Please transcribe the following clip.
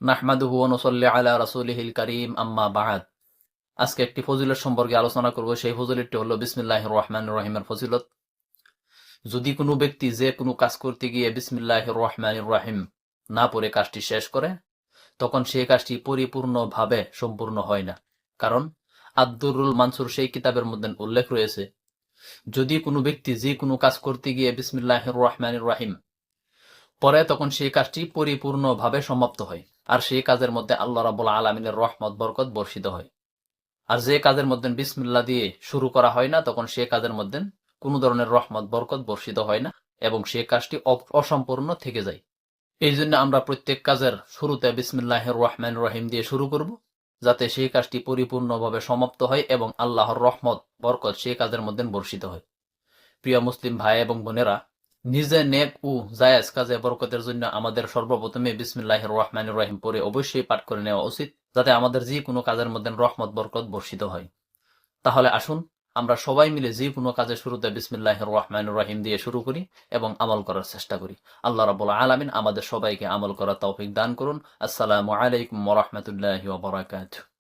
নাহমাদুহু ওয়া নুসাল্লি আলা রাসূলিহিল কারীম আম্মা বা'দ। আজকে একটি ফজিলত সম্পর্কে আলোচনা করব। সেই ফজিলতটি হলো বিসমিল্লাহির রহমানির রহিমের ফজিলত। যদি কোনো ব্যক্তি যে কোনো কাজ করতে গিয়ে বিসমিল্লাহির রহমানির রহিম না পড়ে কাজটি শেষ করে, তখন সেই কাজটি পরিপূর্ণভাবে সম্পূর্ণ হয় না। কারণ আদ-দুররুল মানসুর সেই কিতাবের মধ্যে উল্লেখ রয়েছে, যদি কোনো ব্যক্তি যে কোনো কাজ করতে গিয়ে বিসমিল্লাহির রহমানির রহিম পরে, তখন সেই কাজটি পরিপূর্ণভাবে সমাপ্ত হয়, আর সেই কাজের মধ্যে আল্লাহ রাব্বুল আলামিনের রহমত বরকত বর্ষিত হয়। আর যে কাজের মধ্যে বিসমিল্লাহ দিয়ে শুরু করা হয় না, তখন সে কাজের মধ্যে কোনো ধরনের রহমত বরকত বর্ষিত হয় না এবং সে কাজটি অসম্পূর্ণ থেকে যায়। এই জন্য আমরা প্রত্যেক কাজের শুরুতে বিসমিল্লাহির রহমানির রহিম দিয়ে শুরু করব, যাতে সেই কাজটি পরিপূর্ণভাবে সমাপ্ত হয় এবং আল্লাহর রহমত বরকত সেই কাজের মধ্যে বর্ষিত হয়। প্রিয় মুসলিম ভাই এবং বোনেরা, নিজে নেক ও জায়েজ কাজে বরকতের জন্য আমাদের সর্বপ্রথমে বিসমিল্লাহির রহমানির রহিম পড়ে অবশ্যই পাঠ করে নেওয়া উচিত, যাতে আমাদের যে কোনো কাজের মধ্যে রহমত বরকত বর্ষিত হয়। তাহলে আসুন আমরা সবাই মিলে যে কোনো কাজের শুরুতে বিসমিল্লাহির রহমানির রহিম দিয়ে শুরু করি এবং আমল করার চেষ্টা করি। আল্লাহ রাব্বুল আলামিন আমাদের সবাইকে আমল করার তৌফিক দান করুন। আসসালামু আলাইকুম ওয়া রাহমাতুল্লাহি ওয়া বারাকাতুহু।